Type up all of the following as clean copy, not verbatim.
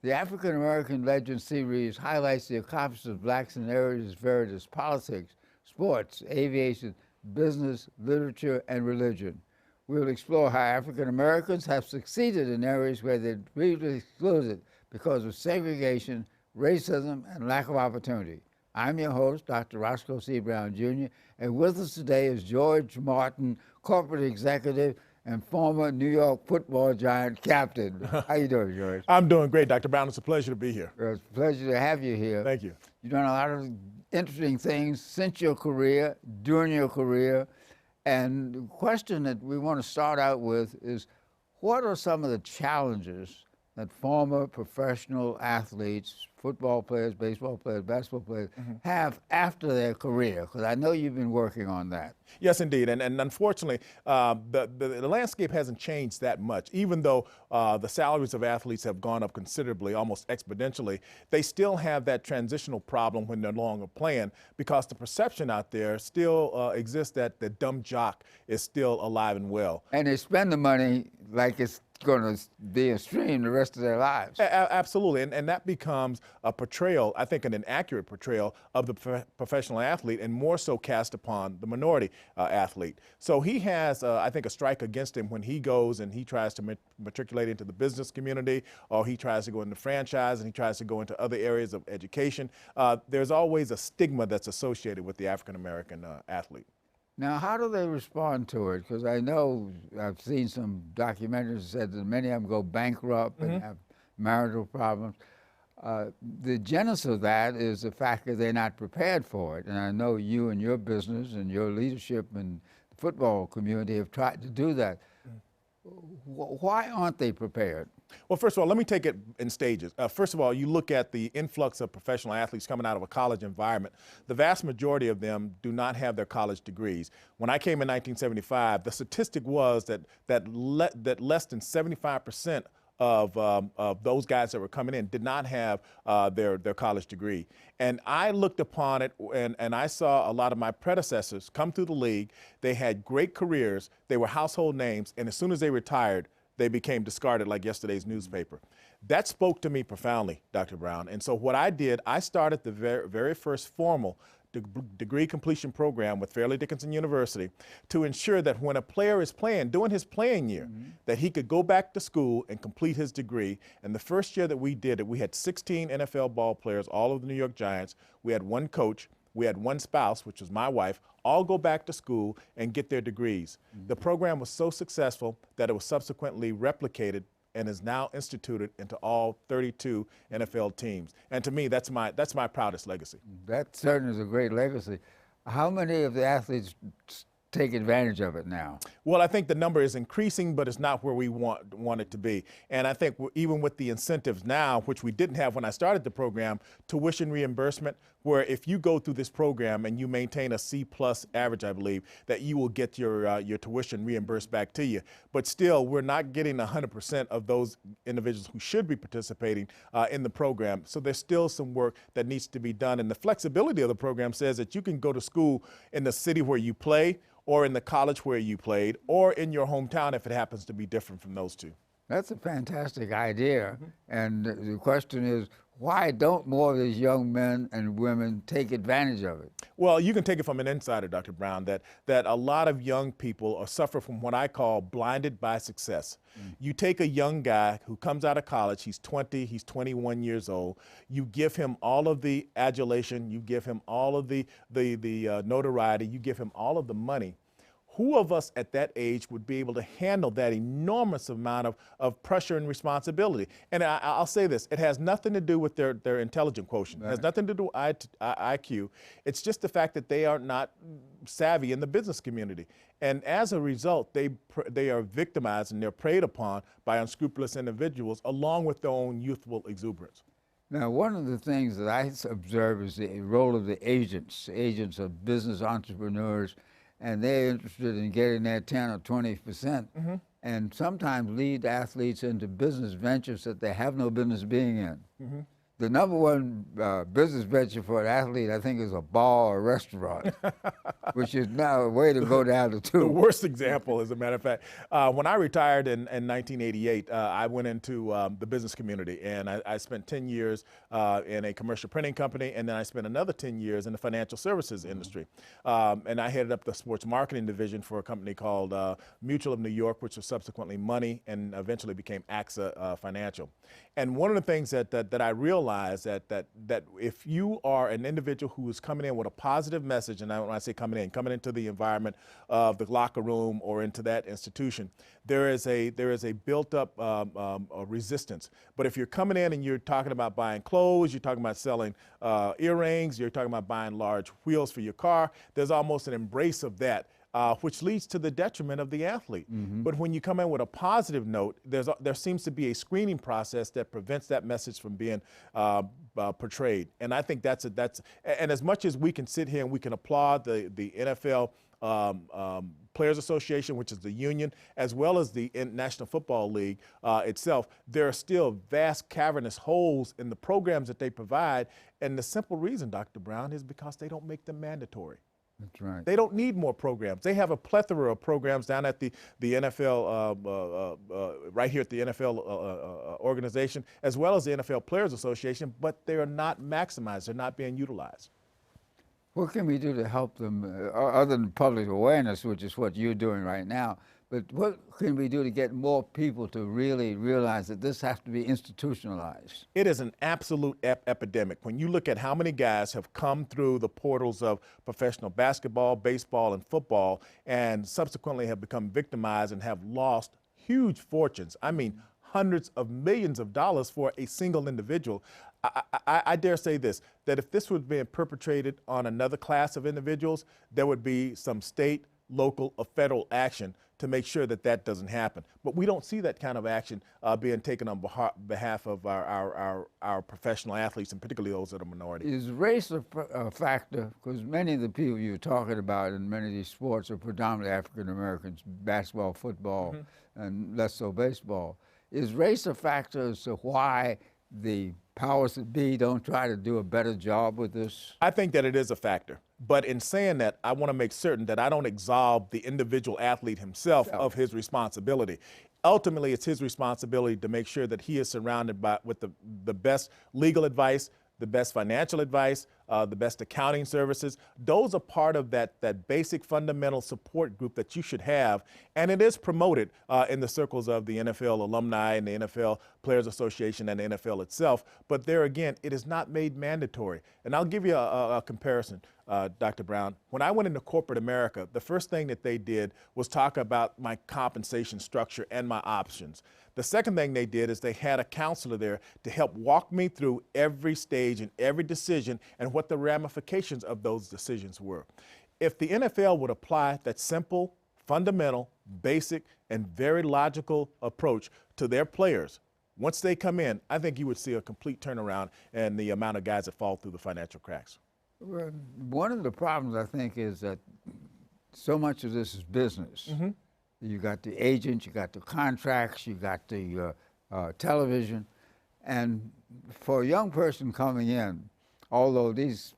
The African-American Legend series highlights the accomplishments of blacks in areas varied as politics, sports, aviation, business, literature, and religion. We will explore how African-Americans have succeeded in areas where they're previously excluded because of segregation, racism, and lack of opportunity. I'm your host, Dr. Roscoe C. Brown, Jr., and with us today is George Martin, corporate executive and former New York football giant captain. How you doing, George? I'm doing great, Dr. Brown. It's a pleasure to be here. It's a pleasure to have you here. Thank you. You've done a lot of interesting things since your career, during your career, and the question that we want to start out with is, what are some of the challenges that former professional athletes, football players, baseball players, basketball players, have after their career? Because I know you've been working on that. Yes, indeed. And unfortunately, the landscape hasn't changed that much. Even though the salaries of athletes have gone up considerably, almost exponentially, they still have that transitional problem when they're no longer playing, because the perception out there still exists that the dumb jock is still alive and well. And they spend the money like it's going to be a stream the rest of their lives. Absolutely, and that becomes a portrayal, I think an inaccurate portrayal of the professional athlete, and more so cast upon the minority athlete. So he has, I think, a strike against him when he goes and he tries to matriculate into the business community, or he tries to go into franchise, and he tries to go into other areas of education. There's always a stigma that's associated with the African-American athlete. Now, how do they respond to it? Because I know I've seen some documentaries that said that many of them go bankrupt and have marital problems. The genesis of that is the fact that they're not prepared for it. And I know you and your business and your leadership in the football community have tried to do that. Why aren't they prepared? Well, first of all, let me take it in stages. First of all, you look at the influx of professional athletes coming out of a college environment. The vast majority of them do not have their college degrees. When I came in 1975, the statistic was that less than 75% of those guys that were coming in did not have their college degree. And I looked upon it and I saw a lot of my predecessors come through the league. They had great careers. They were household names. And as soon as they retired, they became discarded like yesterday's newspaper. That spoke to me profoundly, Dr. Brown. And so what I did, I started the very first formal degree completion program with Fairleigh Dickinson University to ensure that when a player is playing, during his playing year, that he could go back to school and complete his degree. And the first year that we did it, we had 16 NFL ball players, all of the New York Giants. We had one coach. We had one spouse, which was my wife, all go back to school and get their degrees. The program was so successful that it was subsequently replicated and is now instituted into all 32 NFL teams. And to me, that's my proudest legacy. That certainly is a great legacy. How many of the athletes take advantage of it now? Well, I think the number is increasing, but it's not where we want it to be. And I think even with the incentives now, which we didn't have when I started the program, tuition reimbursement, where if you go through this program and you maintain a C+ average, I believe, that you will get your tuition reimbursed back to you. But still, we're not getting 100% of those individuals who should be participating in the program. So there's still some work that needs to be done. And the flexibility of the program says that you can go to school in the city where you play, or in the college where you played, or in your hometown if it happens to be different from those two. That's a fantastic idea. And the question is, why don't more of these young men and women take advantage of it? Well, you can take it from an insider, Dr. Brown, that a lot of young people suffer from what I call blinded by success. You take a young guy who comes out of college, he's 20, he's 21 years old, you give him all of the adulation, you give him all of the notoriety, you give him all of the money. Who of us at that age would be able to handle that enormous amount of pressure and responsibility? And I'll say this, it has nothing to do with their intelligence quotient. It has nothing to do with IQ. It's just the fact that they are not savvy in the business community. And as a result, they are victimized and they're preyed upon by unscrupulous individuals along with their own youthful exuberance. Now, one of the things that I observe is the role of the agents of business entrepreneurs, and they're interested in getting their 10 or 20%, and sometimes lead athletes into business ventures that they have no business being in. the number one business venture for an athlete, I think, is a bar or a restaurant, which is now a way to go down to two. The worst example, as a matter of fact. When I retired in 1988, I went into the business community, and I spent 10 years in a commercial printing company, and then I spent another 10 years in the financial services industry. And I headed up the sports marketing division for a company called Mutual of New York, which was subsequently Money, and eventually became AXA Financial. And one of the things that I realized that if you are an individual who is coming in with a positive message, and when I say coming into the environment of the locker room or into that institution, there is a built-up resistance. But if you're coming in and you're talking about buying clothes, you're talking about selling earrings, you're talking about buying large wheels for your car, there's almost an embrace of that. Which leads to the detriment of the athlete. But when you come in with a positive note, there seems to be a screening process that prevents that message from being portrayed. And I think and as much as we can sit here and we can applaud the NFL Players Association, which is the union, as well as the National Football League itself, there are still vast cavernous holes in the programs that they provide. And the simple reason, Dr. Brown, is because they don't make them mandatory. That's right. They don't need more programs. They have a plethora of programs down at the NFL, right here at the NFL organization, as well as the NFL Players Association, but they are not maximized. They're not being utilized. What can we do to help them, other than public awareness, which is what you're doing right now, but what can we do to get more people to really realize that this has to be institutionalized? It is an absolute epidemic. When you look at how many guys have come through the portals of professional basketball, baseball, and football, and subsequently have become victimized and have lost huge fortunes, I mean hundreds of millions of dollars for a single individual, I dare say this, that if this was being perpetrated on another class of individuals, there would be some state, local, or federal action to make sure that that doesn't happen. But we don't see that kind of action being taken on behalf of our professional athletes, and particularly those that are minority. Is race a factor? Because many of the people you're talking about in many of these sports are predominantly African Americans, basketball, football, and less so baseball. Is race a factor as to why the powers that be don't try to do a better job with this? I think that it is a factor. But in saying that, I want to make certain that I don't absolve the individual athlete himself of his responsibility. Ultimately, it's his responsibility to make sure that he is surrounded with the best legal advice, the best financial advice, the best accounting services. Those are part of that basic fundamental support group that you should have, and it is promoted in the circles of the NFL alumni and the NFL Players Association and the NFL itself. But there again, it is not made mandatory. And I'll give you a comparison, Dr. Brown. When I went into corporate America, the first thing that they did was talk about my compensation structure and my options. The second thing they did is they had a counselor there to help walk me through every stage and every decision and what the ramifications of those decisions were. If the NFL would apply that simple, fundamental, basic, and very logical approach to their players, once they come in, I think you would see a complete turnaround in the amount of guys that fall through the financial cracks. Well, one of the problems, I think, is that so much of this is business. You got the agents, you got the contracts, you got the television. And for a young person coming in, although these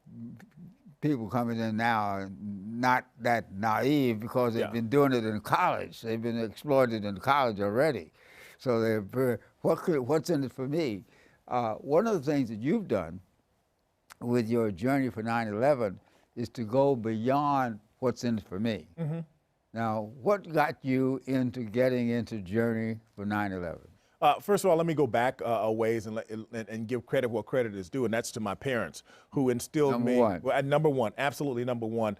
people coming in now are not that naive because they've been doing it in college. They've been exploited in college already. So they're, what's in it for me? One of the things that you've done with your journey for 9/11 is to go beyond what's in it for me. Now, what got you into getting into Journey for 9/11? First of all, let me go back a ways and give credit where credit is due, and that's to my parents, who instilled me. Number one, absolutely number one,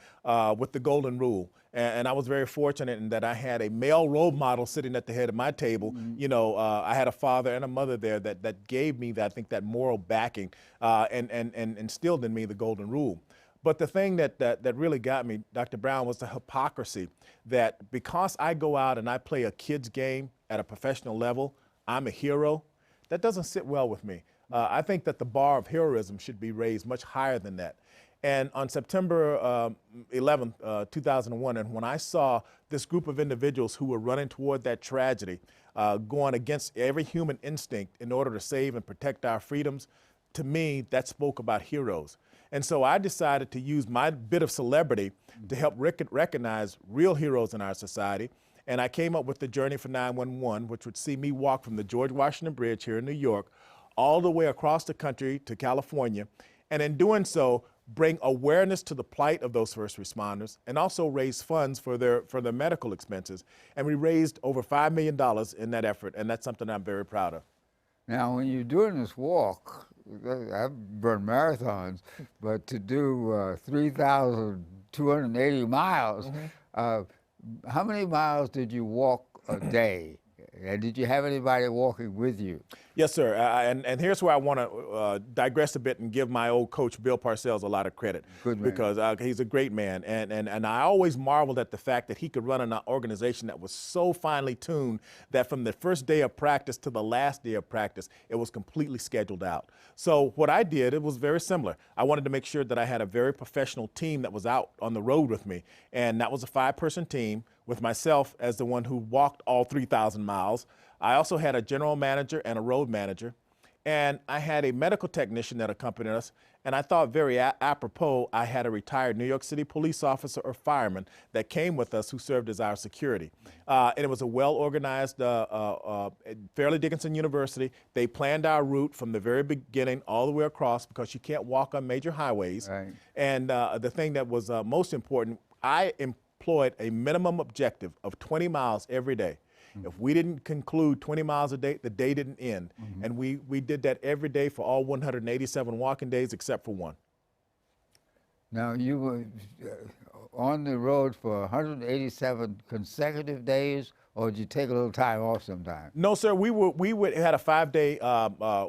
with the golden rule. And I was very fortunate in that I had a male role model sitting at the head of my table. You know, I had a father and a mother there that gave me that, I think, that moral backing and instilled in me the golden rule. But the thing that really got me, Dr. Brown, was the hypocrisy that because I go out and I play a kid's game at a professional level, I'm a hero. That doesn't sit well with me. I think that the bar of heroism should be raised much higher than that. And on September 11th, 2001, and when I saw this group of individuals who were running toward that tragedy, going against every human instinct in order to save and protect our freedoms, to me, that spoke about heroes. And so I decided to use my bit of celebrity to help recognize real heroes in our society. And I came up with the Journey for 911, which would see me walk from the George Washington Bridge here in New York all the way across the country to California. And in doing so, bring awareness to the plight of those first responders and also raise funds for their medical expenses. And we raised over $5 million in that effort, and that's something I'm very proud of. Now, when you're doing this walk, I've run marathons, but to do 3,280 miles, how many miles did you walk a day? And did you have anybody walking with you? Yes, sir. And here's where I want to digress a bit and give my old coach, Bill Parcells, a lot of credit. Good man. Because he's a great man. And I always marveled at the fact that he could run an organization that was so finely tuned that from the first day of practice to the last day of practice, it was completely scheduled out. So what I did, it was very similar. I wanted to make sure that I had a very professional team that was out on the road with me. And that was a 5-person team with myself as the one who walked all 3,000 miles. I also had a general manager and a road manager, and I had a medical technician that accompanied us, and I thought very apropos, I had a retired New York City police officer or fireman that came with us who served as our security. And it was a well-organized Fairleigh Dickinson University. They planned our route from the very beginning all the way across because you can't walk on major highways. Right. And the thing that was most important, I employed a minimum objective of 20 miles every day. If we didn't conclude 20 miles a day, the day didn't end. And we did that every day for all 187 walking days except for one. Now, you were on the road for 187 consecutive days, or did you take a little time off sometime? No, sir. We had a 5-day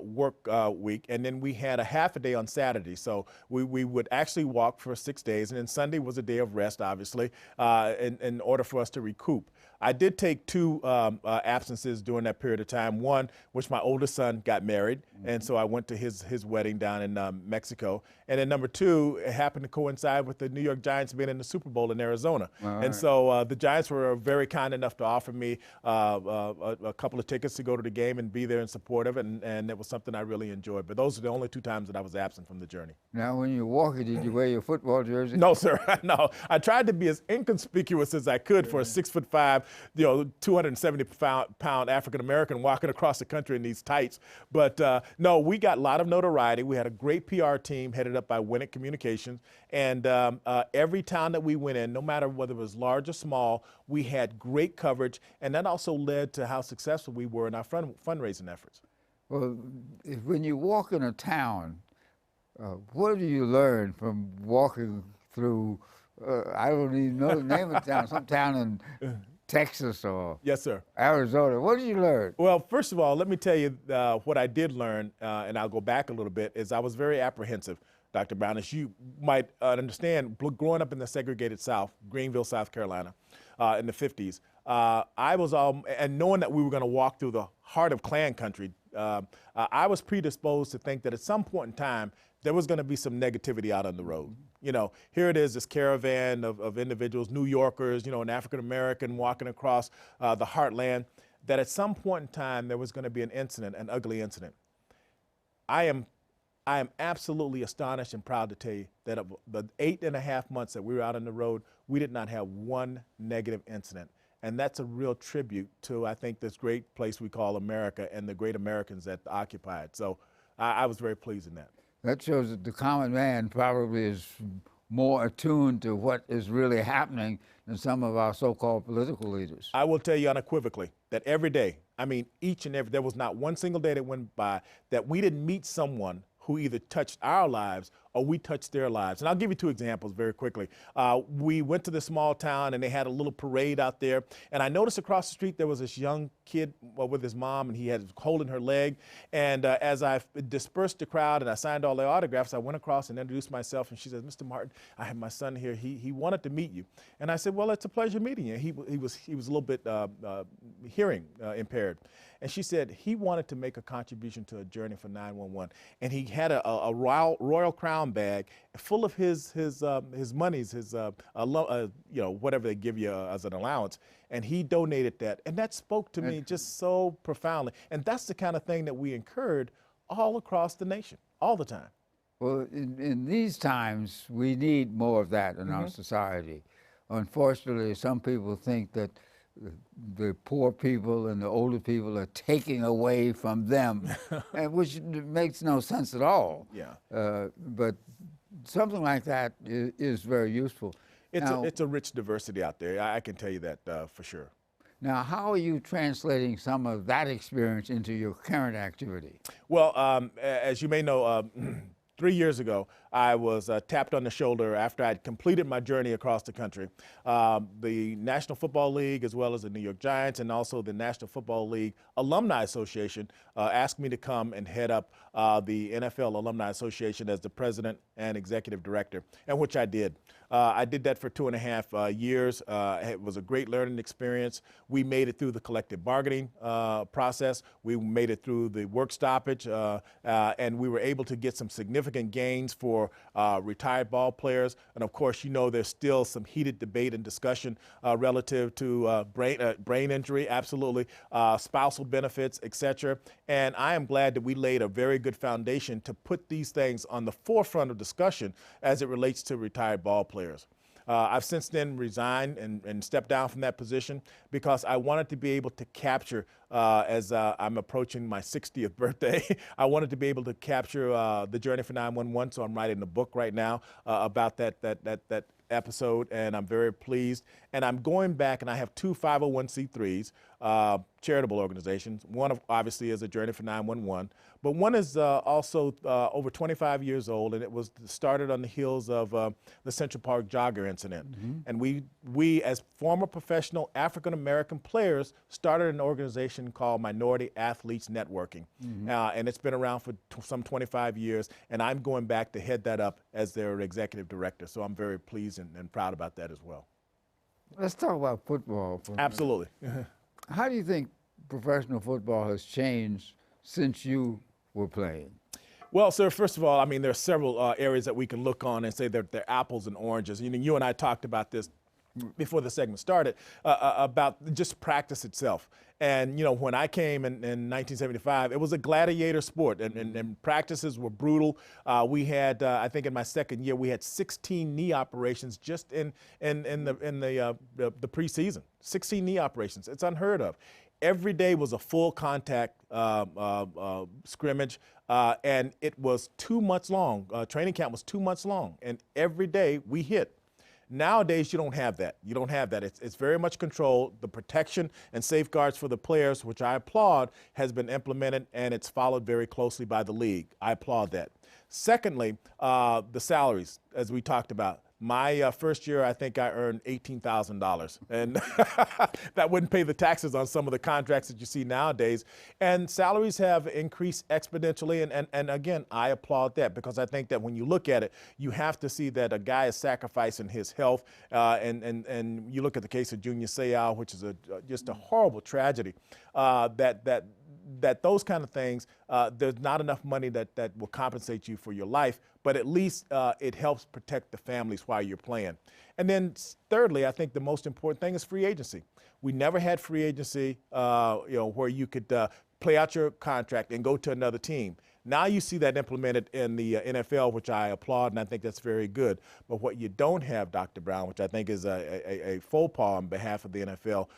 work week, and then we had a half a day on Saturday. So we would actually walk for 6 days, and then Sunday was a day of rest, obviously, in order for us to recoup. I did take 2 absences during that period of time. One, which my oldest son got married, and so I went to his wedding down in Mexico. And then number 2, it happened to coincide with the New York Giants being in the Super Bowl in Arizona. And so the Giants were very kind enough to offer me a couple of tickets to go to the game and be there in support of it, and it was something I really enjoyed. But those are the only 2 times that I was absent from the journey. Now, when you were walking, did you wear your football jersey? No, sir. No. I tried to be as inconspicuous as I could for a 6'5", 270-pound African-American walking across the country in these tights. But no, we got a lot of notoriety. We had a great PR team headed up by Winnick Communications. And every town that we went in, no matter whether it was large or small, we had great coverage. And that also led to how successful we were in our fundraising efforts. Well, when you walk in a town, what do you learn from walking through, I don't even know the name of the town, some town in Texas or yes, sir. Arizona? What did you learn? Well, first of all, let me tell you what I did learn, and I'll go back a little bit, is I was very apprehensive, Dr. Brown. As you might understand, growing up in the segregated South, Greenville, South Carolina, in the 50s, I was and knowing that we were going to walk through the heart of Klan country, I was predisposed to think that at some point in time, there was going to be some negativity out on the road. You know, here it is, this caravan of individuals, New Yorkers, you know, an African-American walking across the heartland, that at some point in time, there was going to be an incident, an ugly incident. I am absolutely astonished and proud to tell you that of the 8.5 months that we were out on the road, we did not have one negative incident. And that's a real tribute to, I think, this great place we call America and the great Americans that occupied. So I was very pleased in that. That shows that the common man probably is more attuned to what is really happening than some of our so-called political leaders. I will tell you unequivocally that every day, I mean, each and every, there was not one single day that went by that we didn't meet someone who either touched our lives or we touched their lives. And I'll give you 2 examples very quickly. We went to this small town and they had a little parade out there. And I noticed across the street there was this young kid with his mom, and he had holding her leg. And as I dispersed the crowd and I signed all the autographs, I went across and introduced myself. And she said, "Mr. Martin, I have my son here. He wanted to meet you." And I said, "Well, it's a pleasure meeting you." He was a little bit hearing impaired. And she said he wanted to make a contribution to a Journey for 911. And he had a Royal Crown bag full of his monies, his you know, whatever they give you as an allowance, and he donated that, and that spoke to me just so profoundly. And that's the kind of thing that we encouraged all across the nation. all the time. Well, in these times, we need more of that in our society. Unfortunately, some people think that the poor people and the older people are taking away from them, and which makes no sense at all. Yeah. But something like that is very useful. It's a rich diversity out there. I can tell you that for sure. Now, how are you translating some of that experience into your current activity? Well, as you may know, 3 years ago, I was tapped on the shoulder after I'd completed my journey across the country. The National Football League, as well as the New York Giants, and also the National Football League Alumni Association, asked me to come and head up the NFL Alumni Association as the president and executive director, and which I did. I did that for 2.5 years. It was a great learning experience. We made it through the collective bargaining process. We made it through the work stoppage, and we were able to get some significant gains for retired ball players. And of course, you know, there's still some heated debate and discussion relative to brain injury, absolutely, spousal benefits, etc. And I am glad that we laid a very good foundation to put these things on the forefront of discussion as it relates to retired ball players. I've since then resigned and stepped down from that position because I wanted to be able to capture, as I'm approaching my 60th birthday, I wanted to be able to capture the journey for 911. So I'm writing a book right now about that episode, and I'm very pleased. And I'm going back, and I have 2 501c3s, charitable organizations. One obviously is a Journey for 911, but one is also over 25 years old, and it was started on the heels of the Central Park jogger incident. And we as former professional African-American players started an organization called Minority Athletes Networking, and it's been around for some 25 years, and I'm going back to head that up as their executive director. So I'm very pleased and proud about that as well. Let's talk about football. Absolutely. How do you think professional football has changed since you were playing? Well, sir, first of all, I mean, there are several areas that we can look on and say that they're apples and oranges. You know, you and I talked about this before the segment started, about just practice itself. And, you know, when I came in 1975, it was a gladiator sport, and practices were brutal. We had, I think in my second year, we had 16 knee operations just in the preseason. 16 knee operations. It's unheard of. Every day was a full contact scrimmage, and it was 2 months long. Training camp was 2 months long, and every day we hit. Nowadays, you don't have that. You don't have that. It's very much controlled. The protection and safeguards for the players, which I applaud, has been implemented, and it's followed very closely by the league. I applaud that. Secondly, the salaries, as we talked about. My first year, I think I earned $18,000, and that wouldn't pay the taxes on some of the contracts that you see nowadays. And salaries have increased exponentially, and again, I applaud that, because I think that when you look at it, you have to see that a guy is sacrificing his health, and you look at the case of Junior Seau, which is just a horrible tragedy, that those kind of things, there's not enough money that will compensate you for your life, but at least it helps protect the families while you're playing. And then thirdly, I think the most important thing is free agency. We never had free agency, where you could play out your contract and go to another team. Now you see that implemented in the NFL, which I applaud, and I think that's very good. But what you don't have, Dr. Brown, which I think is a faux pas on behalf of the NFL,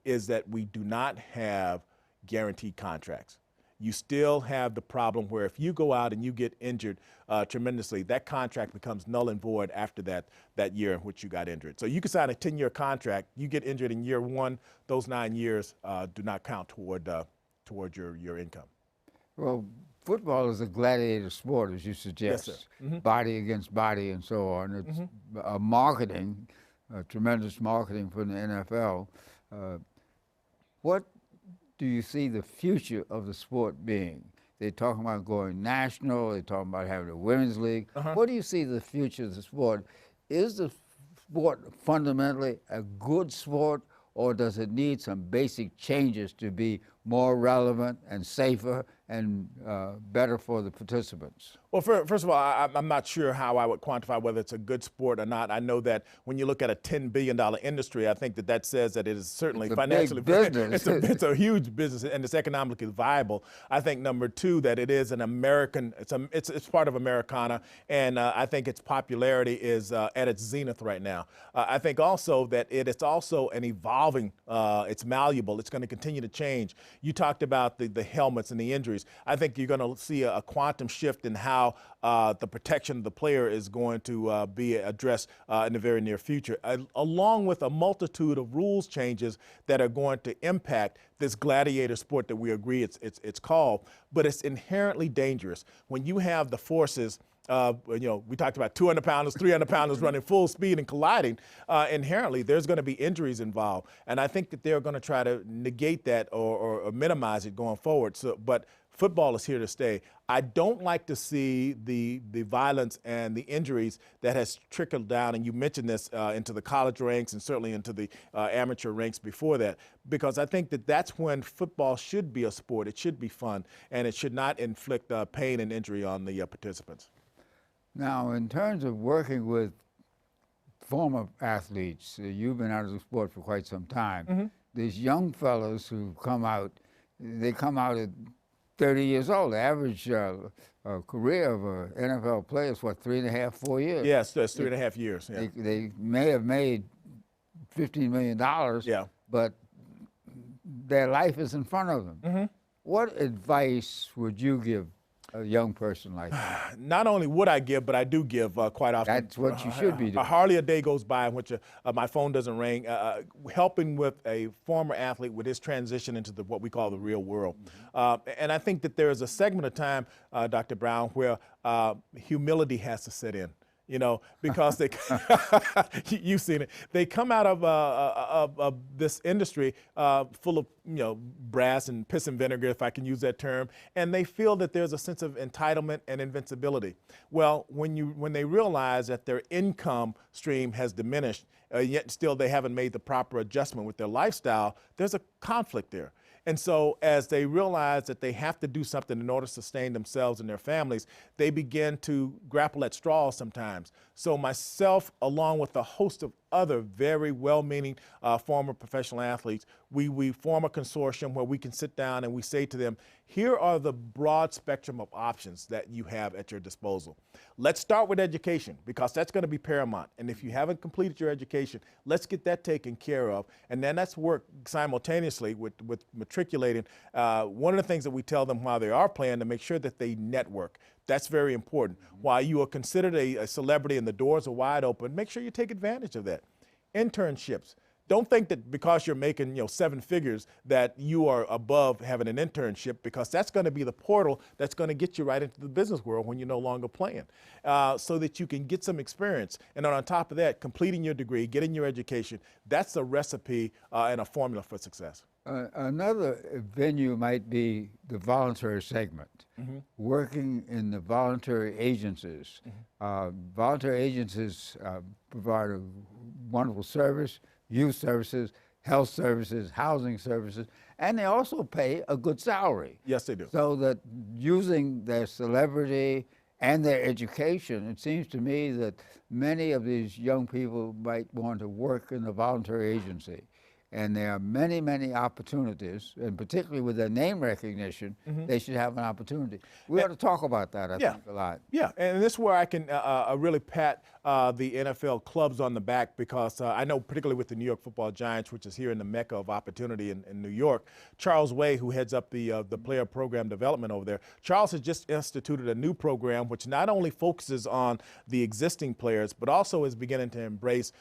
is that we do not have guaranteed contracts. You still have the problem where if you go out and you get injured tremendously, that contract becomes null and void after that year in which you got injured. So you can sign a 10-year contract, you get injured in year 1, those 9 years do not count toward your income. Well, football is a gladiator sport, as you suggest. Yes, sir. Body against body and so on. It's marketing, tremendous marketing for the NFL. What do you see the future of the sport being? They're talking about going national. They're talking about having a women's league. What do you see the future of the sport? Is the sport fundamentally a good sport, or does it need some basic changes to be more relevant and safer and better for the participants? Well, first of all, I'm not sure how I would quantify whether it's a good sport or not. I know that when you look at a $10 billion industry, I think that says that it is certainly financially business. It's a huge business and it's economically viable. I think number two, that it is an American, it's part of Americana, and I think its popularity is at its zenith right now. I think also that it's also an evolving, it's malleable, it's going to continue to change. You talked about the helmets and the injuries. I think you're going to see a quantum shift in how the protection of the player is going to be addressed in the very near future, along with a multitude of rules changes that are going to impact this gladiator sport that we agree it's called, but it's inherently dangerous. When you have the forces, we talked about 200-pounders, 300-pounders running full speed and colliding, inherently there's going to be injuries involved. And I think that they're going to try to negate that or minimize it going forward. But football is here to stay. I don't like to see the violence and the injuries that has trickled down, and you mentioned this, into the college ranks and certainly into the amateur ranks before that, because I think that's when football should be a sport. It should be fun, and it should not inflict pain and injury on the participants. Now, in terms of working with former athletes, you've been out of the sport for quite some time. Mm-hmm. These young fellows who come out, they come out at 30 years old. The average career of an NFL player is, what, 3.5, 4 years? Yes, that's 3.5 years. Yeah. They may have made $15 million, yeah, but their life is in front of them. Mm-hmm. What advice would you give a young person like that? Not only would I give, but I do give quite often. That's what you should be doing. Hardly a day goes by in which my phone doesn't ring. Helping with a former athlete with his transition into what we call the real world. And I think that there is a segment of time, Dr. Brown, where humility has to set in. Because they, you've seen it. They come out of this industry full of, brass and piss and vinegar, if I can use that term, and they feel that there's a sense of entitlement and invincibility. Well, when they realize that their income stream has diminished, yet still they haven't made the proper adjustment with their lifestyle, there's a conflict there. And so as they realize that they have to do something in order to sustain themselves and their families, they begin to grapple at straws sometimes. So myself, along with a host of other very well-meaning former professional athletes, we form a consortium where we can sit down and we say to them, here are the broad spectrum of options that you have at your disposal. Let's start with education, because that's going to be paramount. And if you haven't completed your education, let's get that taken care of. And then let's work simultaneously with matriculating. One of the things that we tell them while they are playing, to make sure that they network. That's very important. While you are considered a celebrity and the doors are wide open, make sure you take advantage of that. Internships. Don't think that because you're making 7 figures that you are above having an internship, because that's going to be the portal that's going to get you right into the business world when you're no longer playing, so that you can get some experience. And on top of that, completing your degree, getting your education, that's a recipe and a formula for success. Another venue might be the voluntary segment, working in the voluntary agencies. Voluntary agencies provide a wonderful service, youth services, health services, housing services, and they also pay a good salary. Yes, they do. So that using their celebrity and their education, it seems to me that many of these young people might want to work in a voluntary agency. And there are many, many opportunities, and particularly with their name recognition, they should have an opportunity. We ought to talk about that, I think, a lot. Yeah, and this is where I can really pat the NFL clubs on the back, because I know particularly with the New York Football Giants, which is here in the mecca of opportunity in New York, Charles Way, who heads up the player program development over there, Charles has just instituted a new program which not only focuses on the existing players, but also is beginning to embrace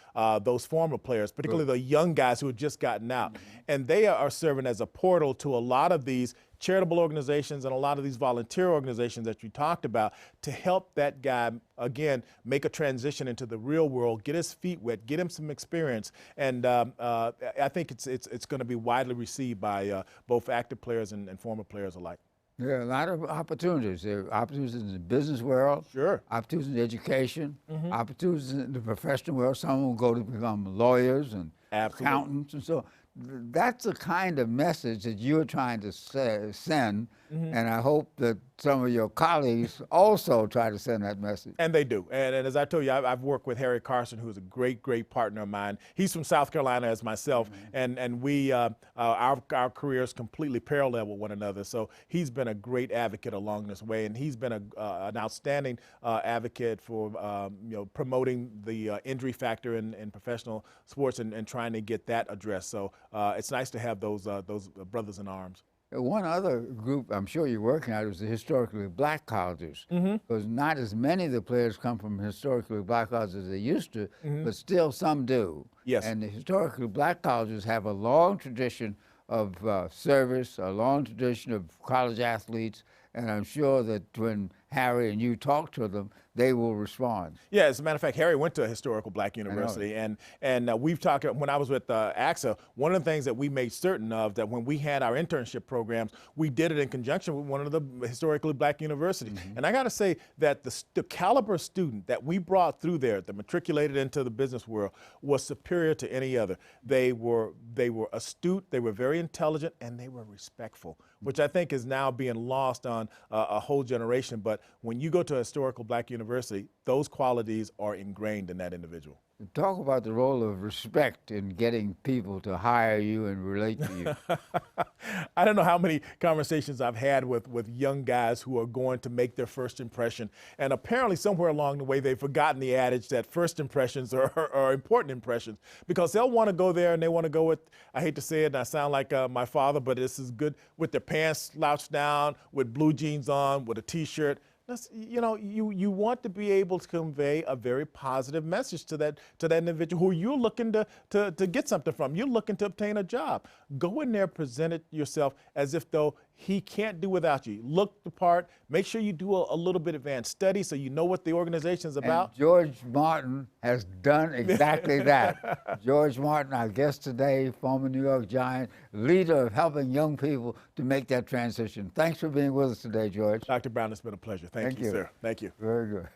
those former players, particularly the young guys who have just gotten out. And they are serving as a portal to a lot of these charitable organizations and a lot of these volunteer organizations that you talked about, to help that guy, again, make a transition into the real world, get his feet wet, get him some experience. And I think it's going to be widely received by both active players and former players alike. There are a lot of opportunities. There are opportunities in the business world, sure, opportunities in education, opportunities in the professional world. Some will go to become lawyers and accountants and so on. that's the kind of message that you're trying to send, and I hope that some of your colleagues also try to send that message. And they do. And as I told you, I've worked with Harry Carson, who's a great, great partner of mine. He's from South Carolina as myself, and we our careers completely parallel with one another. So he's been a great advocate along this way, and he's been an outstanding advocate for promoting the injury factor in professional sports and trying to get that addressed. So it's nice to have those brothers in arms. One other group I'm sure you're working at is the historically black colleges, because not as many of the players come from historically black colleges as they used to, but still some do. Yes. And the historically black colleges have a long tradition of service, a long tradition of college athletes, and I'm sure that when Harry and you talk to them, they will respond. Yeah, as a matter of fact, Harry went to a historical black university, and we've talked, when I was with AXA, one of the things that we made certain of, that when we had our internship programs, we did it in conjunction with one of the historically black universities. And I gotta say that the caliber student that we brought through there, that matriculated into the business world, was superior to any other. They were astute, they were very intelligent, and they were respectful, which I think is now being lost on a whole generation. But when you go to a historical black university, those qualities are ingrained in that individual. Talk about the role of respect in getting people to hire you and relate to you. I don't know how many conversations I've had with young guys who are going to make their first impression, and apparently somewhere along the way they've forgotten the adage that first impressions are important impressions, because they'll want to go there and they want to go with, I hate to say it and I sound like my father, but this is good, with their pants slouched down, with blue jeans on, with a t-shirt. You know, you want to be able to convey a very positive message to that individual who you're looking to get something from. You're looking to obtain a job. Go in there, present it yourself as if though he can't do without you. Look the part. Make sure you do a little bit of advanced study so you know what the organization is about. And George Martin has done exactly that. George Martin, our guest today, former New York Giant, leader of helping young people to make that transition. Thanks for being with us today, George. Dr. Brown, it's been a pleasure. Thank you, sir. Thank you. Very good.